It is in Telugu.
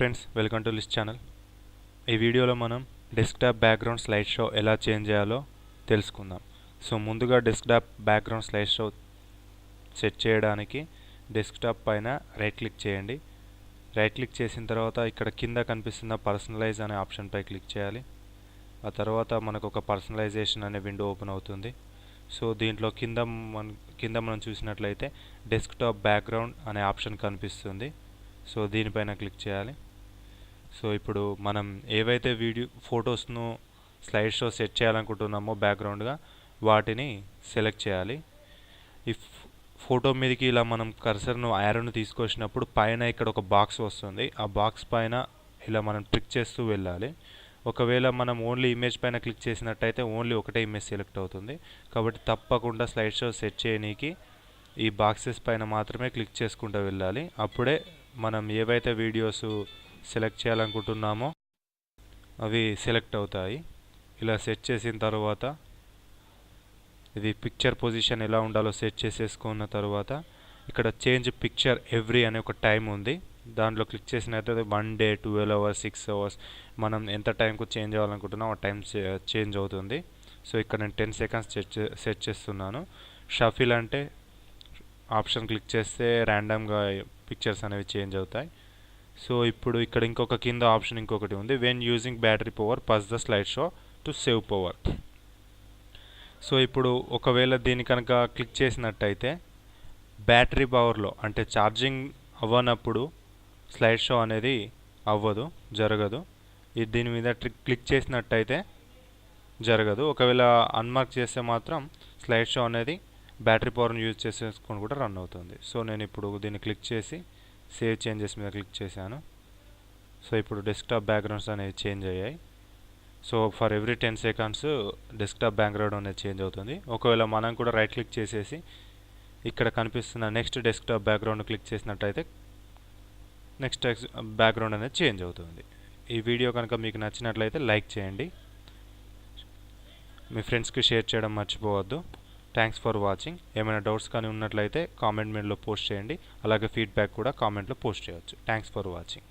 Friends, welcome to this channel. ఈ వీడియోలో మనం డెస్క్టాప్ బ్యాక్గ్రౌండ్ స్లైడ్ షో ఎలా చేంజ్ చేయాలో తెలుసుకుందాం. సో ముందుగా desktop background slide show set చేయడానికి డెస్క్టాప్ పైన రైట్ క్లిక్ చేయండి. రైట్ క్లిక్ చేసిన తర్వాత ఇక్కడ కింద కనిపిస్తున్న పర్సనలైజ్ అనే ఆప్షన్పై క్లిక్ చేయాలి. ఆ తర్వాత మనకు ఒక పర్సనలైజేషన్ అనే విండో ఓపెన్ అవుతుంది. సో దీంట్లో కింద మనం చూసినట్లయితే డెస్క్టాప్ బ్యాక్గ్రౌండ్ అనే ఆప్షన్ కనిపిస్తుంది. సో దీనిపైన క్లిక్ చేయాలి. సో ఇప్పుడు మనం ఏవైతే ఫొటోస్ను స్లైడ్ షో సెట్ చేయాలనుకుంటున్నామో బ్యాక్గ్రౌండ్గా వాటిని సెలెక్ట్ చేయాలి. ఈ ఫోటో మీదకి ఇలా మనం కర్సర్ను యారోను తీసుకొచ్చినప్పుడు పైన ఇక్కడ ఒక బాక్స్ వస్తుంది. ఆ బాక్స్ పైన ఇలా మనం క్లిక్ చేస్తూ వెళ్ళాలి. ఒకవేళ మనం ఓన్లీ ఇమేజ్ పైన క్లిక్ చేసినట్టయితే ఓన్లీ ఒకటే ఇమేజ్ సెలెక్ట్ అవుతుంది. కాబట్టి తప్పకుండా స్లైడ్ షో సెట్ చేయడానికి ఈ బాక్సెస్ పైన మాత్రమే క్లిక్ చేసుకుంటూ వెళ్ళాలి. అప్పుడే మనం ఏవైతే వీడియోస్ సెలెక్ట్ చేయాలనుకుంటున్నామో అవి సెలెక్ట్ అవుతాయి. ఇలా సెట్ చేసిన తర్వాత ఇది పిక్చర్ పొజిషన్ ఎలా ఉండాలో సెట్ చేసేసుకున్న తర్వాత ఇక్కడ చేంజ్ పిక్చర్ ఎవ్రీ అనే ఒక టైం ఉంది. దాంట్లో క్లిక్ చేసినట్లయితే 1 డే, 12 అవర్స్, 6 అవర్స్ మనం ఎంత టైంకు చేంజ్ అవ్వాలనుకుంటున్నాం ఆ టైం చేంజ్ అవుతుంది. సో ఇక్కడ నేను 10 సెకండ్స్ సెట్ చేస్తున్నాను. షఫిల్ అంటే ఆప్షన్ క్లిక్ చేస్తే ర్యాండమ్గా పిక్చర్స్ అనేవి చేంజ్ అవుతాయి. సో ఇప్పుడు ఇక్కడ కింద ఆప్షన్ ఇంకొకటి ఉంది, when using battery power pause the slide show to save power. So ఇప్పుడు ఒకవేళ దీన్ని కనుక క్లిక్ చేసినట్టయితే బ్యాటరీ పవర్లో అంటే ఛార్జింగ్ అవ్వనప్పుడు స్లైడ్ షో అనేది జరగదు. దీని మీద క్లిక్ చేసినట్టయితే జరగదు. ఒకవేళ అన్మార్క్ చేస్తే మాత్రం స్లైడ్ షో అనేది బ్యాటరీ పవర్ని యూజ్ చేసేసుకొని కూడా రన్ అవుతుంది. సో నేను ఇప్పుడు దీన్ని క్లిక్ చేసి సేవ్ చేంజెస్ మీద క్లిక్ చేశాను. సో ఇప్పుడు డెస్క్టాప్ బ్యాక్గ్రౌండ్స్ అనేవి చేంజ్ అయ్యాయి. So for every 10 seconds desktop background అనేది చేంజ్ అవుతుంది. ఒకవేళ మనం కూడా రైట్ క్లిక్ చేసేసి ఇక్కడ కనిపిస్తున్న నెక్స్ట్ డెస్క్టాప్ బ్యాక్గ్రౌండ్ క్లిక్ చేసినట్టయితే నెక్స్ట్ బ్యాక్గ్రౌండ్ అనేది చేంజ్ అవుతుంది. ఈ వీడియో కనుక మీకు నచ్చినట్లయితే లైక్ చేయండి, మీ ఫ్రెండ్స్కి షేర్ చేయడం మర్చిపోవద్దు. Thanks for watching. ఏమైనా డౌట్స్ కానీ ఉన్నట్లయితే కామెంట్ మెయిల్లో పోస్ట్ చేయండి. అలాగే ఫీడ్బ్యాక్ కూడా కామెంట్లో పోస్ట్ చేయవచ్చు. Thanks for watching.